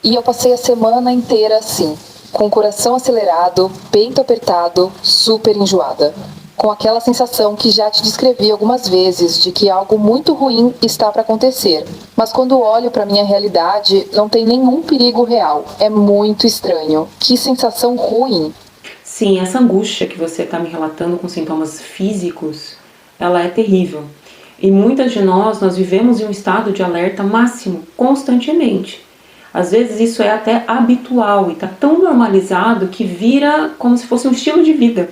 E eu passei a semana inteira assim, com o coração acelerado, peito apertado, super enjoada. Com aquela sensação que já te descrevi algumas vezes de que algo muito ruim está para acontecer. Mas quando olho para minha realidade, não tem nenhum perigo real. É muito estranho. Que sensação ruim. Sim, essa angústia que você está me relatando com sintomas físicos, ela é terrível. E muitas de nós vivemos em um estado de alerta máximo, constantemente. Às vezes isso é até habitual e está tão normalizado que vira como se fosse um estilo de vida.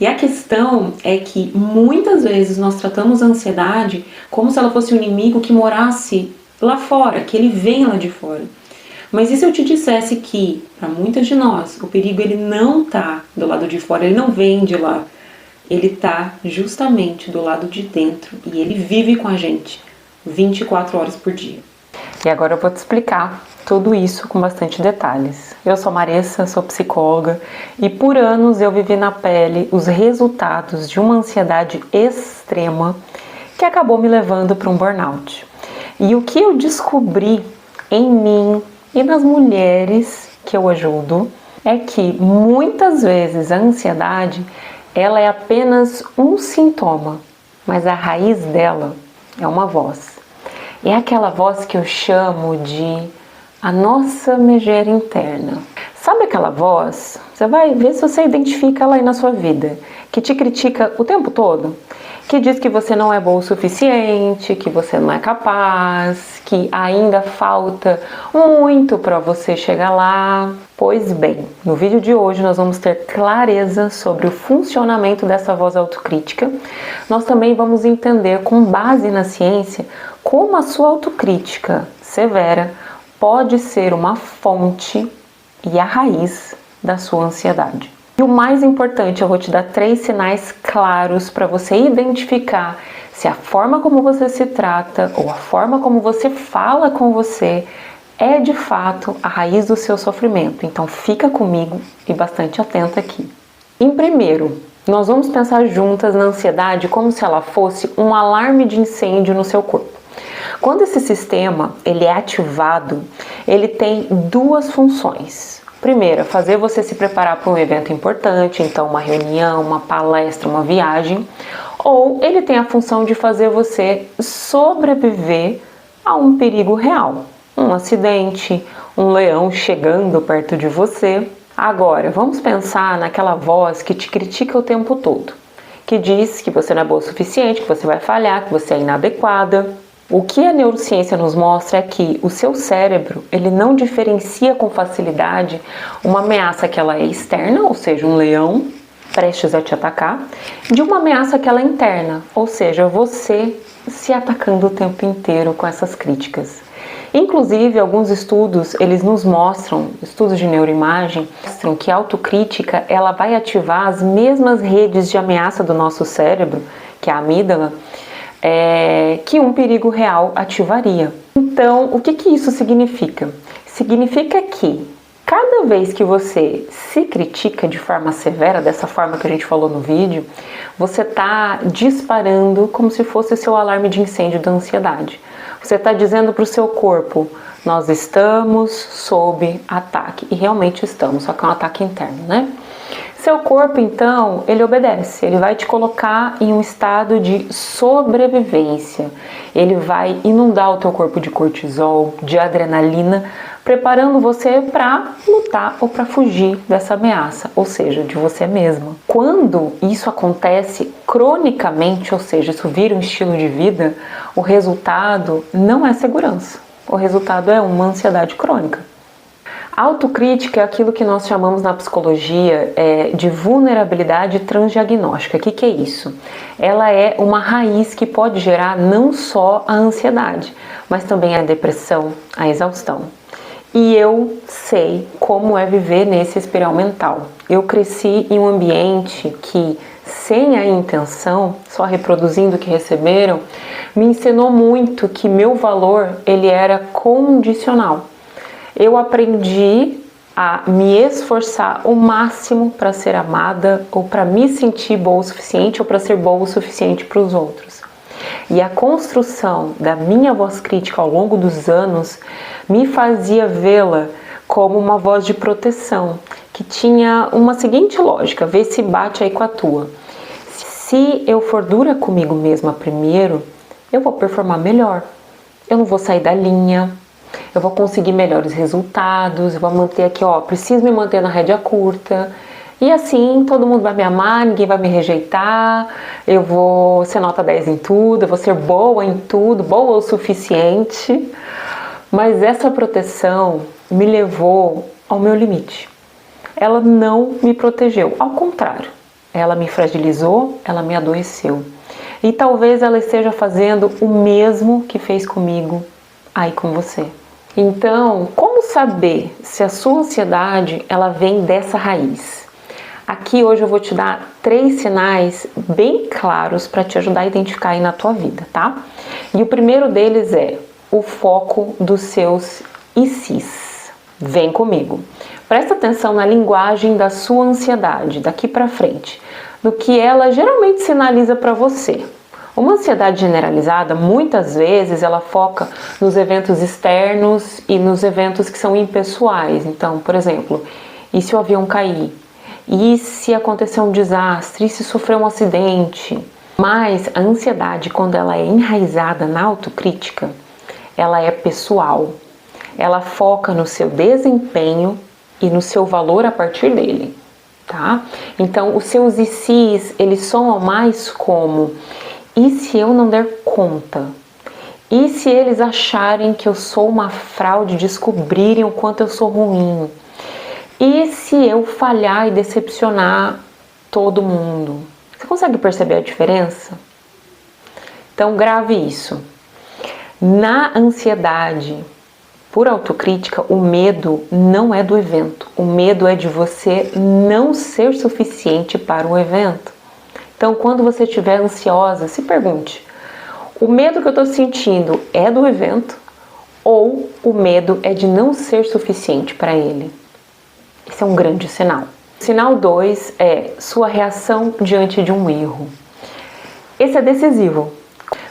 E a questão é que muitas vezes nós tratamos a ansiedade como se ela fosse um inimigo que morasse lá fora, que ele vem lá de fora. Mas e se eu te dissesse que, para muitas de nós, o perigo ele não está do lado de fora, ele não vem de lá. Ele está justamente do lado de dentro e ele vive com a gente 24 horas por dia. E agora eu vou te explicar tudo isso com bastante detalhes. Eu sou Maressa, sou psicóloga e por anos eu vivi na pele os resultados de uma ansiedade extrema que acabou me levando para um burnout. E o que eu descobri em mim e nas mulheres que eu ajudo é que muitas vezes a ansiedade ela é apenas um sintoma, mas a raiz dela é uma voz. É aquela voz que eu chamo de a nossa megera interna. Sabe aquela voz? Você vai ver se você identifica ela aí na sua vida, que te critica o tempo todo, que diz que você não é boa o suficiente, que você não é capaz, que ainda falta muito para você chegar lá. Pois bem, no vídeo de hoje nós vamos ter clareza sobre o funcionamento dessa voz autocrítica. Nós também vamos entender, com base na ciência, como a sua autocrítica severa pode ser uma fonte e a raiz da sua ansiedade. E o mais importante, eu vou te dar 3 sinais claros para você identificar se a forma como você se trata ou a forma como você fala com você é de fato a raiz do seu sofrimento. Então fica comigo e bastante atenta aqui. Em primeiro, nós vamos pensar juntas na ansiedade como se ela fosse um alarme de incêndio no seu corpo. Quando esse sistema ele é ativado, ele tem 2 funções. Primeiro, fazer você se preparar para um evento importante, então uma reunião, uma palestra, uma viagem. Ou ele tem a função de fazer você sobreviver a um perigo real. Um acidente, um leão chegando perto de você. Agora, vamos pensar naquela voz que te critica o tempo todo. Que diz que você não é boa o suficiente, que você vai falhar, que você é inadequada. O que a neurociência nos mostra é que o seu cérebro ele não diferencia com facilidade uma ameaça que ela é externa, ou seja, um leão prestes a te atacar, de uma ameaça que ela é interna, ou seja, você se atacando o tempo inteiro com essas críticas. Inclusive, alguns estudos, eles nos mostram, estudos de neuroimagem, mostram que a autocrítica ela vai ativar as mesmas redes de ameaça do nosso cérebro, que é a amígdala, que um perigo real ativaria. Então, o que isso significa? Significa que cada vez que você se critica de forma severa, dessa forma que a gente falou no vídeo, você está disparando como se fosse o seu alarme de incêndio da ansiedade. Você está dizendo para o seu corpo, nós estamos sob ataque. E realmente estamos, só que é um ataque interno, né? Seu corpo, então, ele obedece, ele vai te colocar em um estado de sobrevivência. Ele vai inundar o teu corpo de cortisol, de adrenalina, preparando você para lutar ou para fugir dessa ameaça, ou seja, de você mesma. Quando isso acontece cronicamente, ou seja, isso vira um estilo de vida, o resultado não é segurança. O resultado é uma ansiedade crônica. A autocrítica é aquilo que nós chamamos na psicologia de vulnerabilidade transdiagnóstica. O que é isso? Ela é uma raiz que pode gerar não só a ansiedade, mas também a depressão, a exaustão. E eu sei como é viver nesse espiral mental. Eu cresci em um ambiente que, sem a intenção, só reproduzindo o que receberam, me ensinou muito que meu valor ele era condicional. Eu aprendi a me esforçar o máximo para ser amada ou para me sentir boa o suficiente ou para ser boa o suficiente para os outros. E a construção da minha voz crítica ao longo dos anos me fazia vê-la como uma voz de proteção, que tinha uma seguinte lógica: vê se bate aí com a tua. Se eu for dura comigo mesma primeiro, eu vou performar melhor, eu não vou sair da linha, eu vou conseguir melhores resultados, eu vou manter aqui, preciso me manter na rédea curta, e assim todo mundo vai me amar, ninguém vai me rejeitar, eu vou ser nota 10 em tudo, eu vou ser boa em tudo, boa o suficiente. Mas essa proteção me levou ao meu limite. Ela não me protegeu, ao contrário, ela me fragilizou, ela me adoeceu. E talvez ela esteja fazendo o mesmo que fez comigo aí com você. Então, como saber se a sua ansiedade ela vem dessa raiz? Aqui hoje eu vou te dar 3 sinais bem claros para te ajudar a identificar aí na tua vida, tá? E o primeiro deles é o foco dos seus ICs. Vem comigo. Presta atenção na linguagem da sua ansiedade daqui para frente, do que ela geralmente sinaliza para você. Uma ansiedade generalizada, muitas vezes, ela foca nos eventos externos e nos eventos que são impessoais. Então, por exemplo, e se o avião cair? E se acontecer um desastre? E se sofrer um acidente? Mas a ansiedade, quando ela é enraizada na autocrítica, ela é pessoal. Ela foca no seu desempenho e no seu valor a partir dele, tá? Então, os seus ICs, eles soam mais como: e se eu não der conta? E se eles acharem que eu sou uma fraude, descobrirem o quanto eu sou ruim? E se eu falhar e decepcionar todo mundo? Você consegue perceber a diferença? Então grave isso. Na ansiedade por autocrítica, o medo não é do evento. O medo é de você não ser suficiente para o evento. Então, quando você estiver ansiosa, se pergunte: o medo que eu estou sentindo é do evento ou o medo é de não ser suficiente para ele? Esse é um grande sinal. Sinal 2 é sua reação diante de um erro. Esse é decisivo.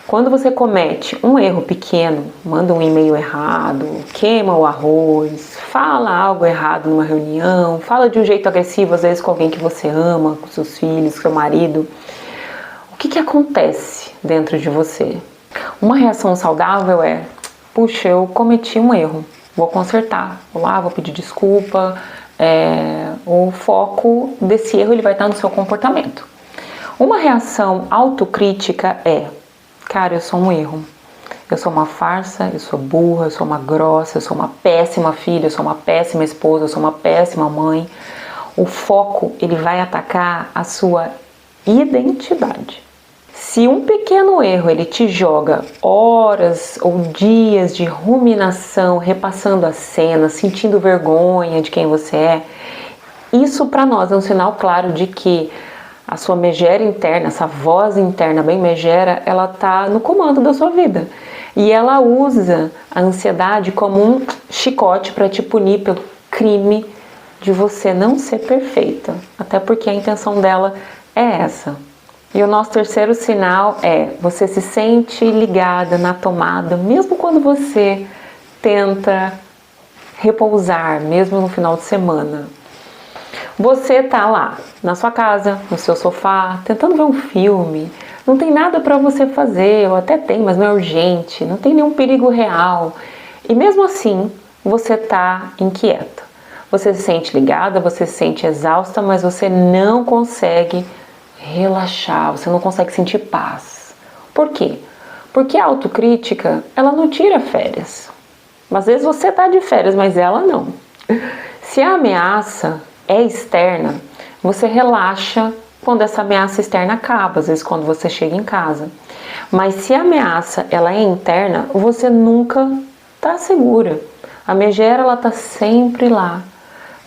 Quando você comete um erro pequeno, manda um e-mail errado, queima o arroz, fala algo errado numa reunião, fala de um jeito agressivo, às vezes com alguém que você ama, com seus filhos, com seu marido, o que acontece dentro de você? Uma reação saudável é: puxa, eu cometi um erro, vou consertar, vou lá, vou pedir desculpa. O foco desse erro ele vai estar no seu comportamento. Uma reação autocrítica é: cara, eu sou um erro, eu sou uma farsa, eu sou burra, eu sou uma grossa, eu sou uma péssima filha, eu sou uma péssima esposa, eu sou uma péssima mãe. O foco ele vai atacar a sua identidade. Se um pequeno erro ele te joga horas ou dias de ruminação, repassando a cena, sentindo vergonha de quem você é, isso para nós é um sinal claro de que a sua megera interna, essa voz interna bem megera, ela está no comando da sua vida. E ela usa a ansiedade como um chicote para te punir pelo crime de você não ser perfeita. Até porque a intenção dela é essa. E o nosso terceiro sinal é: você se sente ligada na tomada, mesmo quando você tenta repousar, mesmo no final de semana. Você tá lá, na sua casa, no seu sofá, tentando ver um filme, não tem nada para você fazer, ou até tem, mas não é urgente, não tem nenhum perigo real. E mesmo assim, você tá inquieta. Você se sente ligada, você se sente exausta, mas você não consegue relaxar, você não consegue sentir paz. Por quê? Porque a autocrítica, ela não tira férias. Às vezes você tá de férias, mas ela não. Se a ameaça é externa, você relaxa quando essa ameaça externa acaba, às vezes quando você chega em casa. Mas se a ameaça ela é interna, você nunca tá segura. A megera ela tá sempre lá,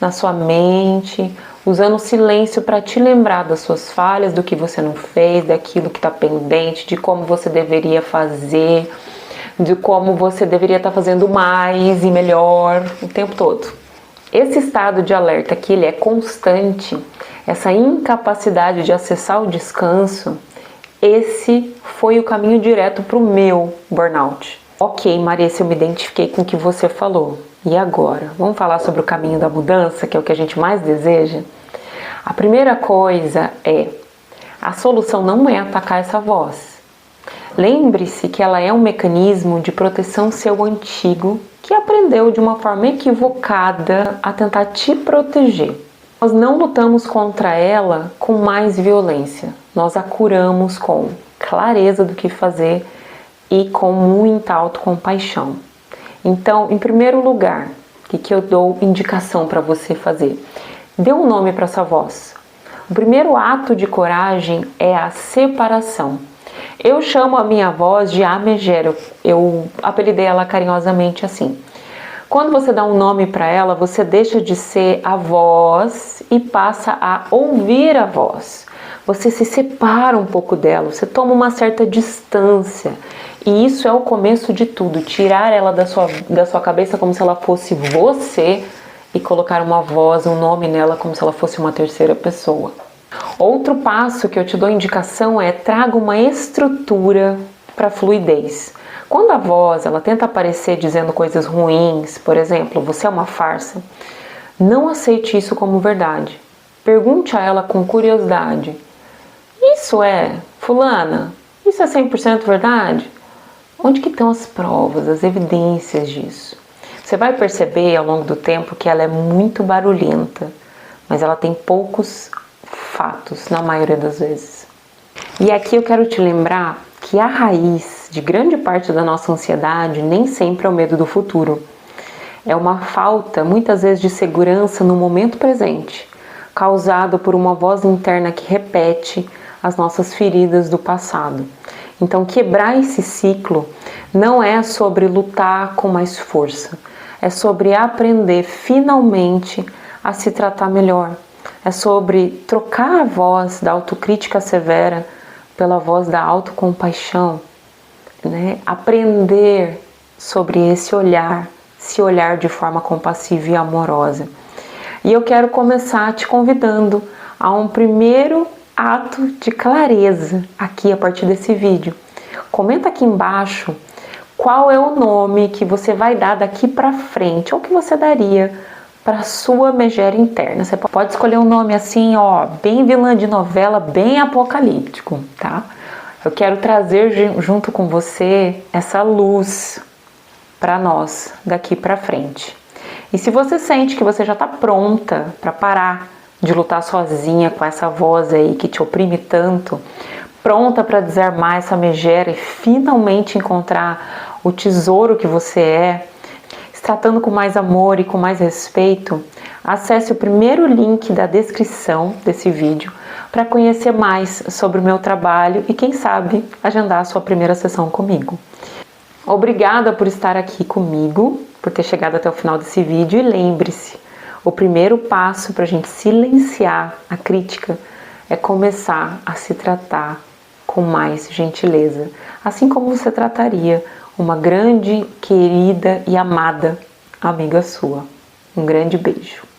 na sua mente, usando o silêncio para te lembrar das suas falhas, do que você não fez, daquilo que está pendente, de como você deveria fazer, de como você deveria estar fazendo mais e melhor o tempo todo. Esse estado de alerta que ele é constante, essa incapacidade de acessar o descanso, esse foi o caminho direto para o meu burnout. Ok, Marissa, eu me identifiquei com o que você falou. E agora? Vamos falar sobre o caminho da mudança, que é o que a gente mais deseja? A primeira coisa é, a solução não é atacar essa voz. Lembre-se que ela é um mecanismo de proteção seu antigo, que aprendeu de uma forma equivocada a tentar te proteger. Nós não lutamos contra ela com mais violência, nós a curamos com clareza do que fazer e com muita autocompaixão. Então, em primeiro lugar, o que eu dou indicação para você fazer? Dê um nome para essa voz. O primeiro ato de coragem é a separação. Eu chamo a minha voz de A Megera, eu apelidei ela carinhosamente assim. Quando você dá um nome para ela, você deixa de ser a voz e passa a ouvir a voz. Você se separa um pouco dela, você toma uma certa distância. E isso é o começo de tudo, tirar ela da sua cabeça como se ela fosse você e colocar uma voz, um nome nela como se ela fosse uma terceira pessoa. Outro passo que eu te dou indicação é traga uma estrutura para fluidez. Quando a voz ela tenta aparecer dizendo coisas ruins, por exemplo, você é uma farsa, não aceite isso como verdade. Pergunte a ela com curiosidade. Isso é, fulana? Isso é 100% verdade? Onde que estão as provas, as evidências disso? Você vai perceber ao longo do tempo que ela é muito barulhenta, mas ela tem poucos fatos na maioria das vezes. E aqui eu quero te lembrar que a raiz de grande parte da nossa ansiedade nem sempre é o medo do futuro. É uma falta, muitas vezes, de segurança no momento presente, causado por uma voz interna que repete as nossas feridas do passado. Então, quebrar esse ciclo não é sobre lutar com mais força, é sobre aprender finalmente a se tratar melhor. É sobre trocar a voz da autocrítica severa pela voz da autocompaixão, né? Aprender sobre esse olhar, se olhar de forma compassiva e amorosa. E eu quero começar te convidando a um primeiro ato de clareza aqui a partir desse vídeo. Comenta aqui embaixo qual é o nome que você vai dar daqui para frente, ou que você daria para a sua megera interna. Você pode escolher um nome assim, ó, bem vilã de novela, bem apocalíptico, tá? Eu quero trazer junto com você essa luz para nós daqui para frente. E se você sente que você já está pronta para parar de lutar sozinha com essa voz aí que te oprime tanto, pronta para desarmar essa megera e finalmente encontrar o tesouro que você é, se tratando com mais amor e com mais respeito, acesse o primeiro link da descrição desse vídeo para conhecer mais sobre o meu trabalho e, quem sabe, agendar a sua primeira sessão comigo. Obrigada por estar aqui comigo, por ter chegado até o final desse vídeo, e lembre-se, o primeiro passo para a gente silenciar a crítica é começar a se tratar com mais gentileza, assim como você trataria uma grande, querida e amada amiga sua. Um grande beijo.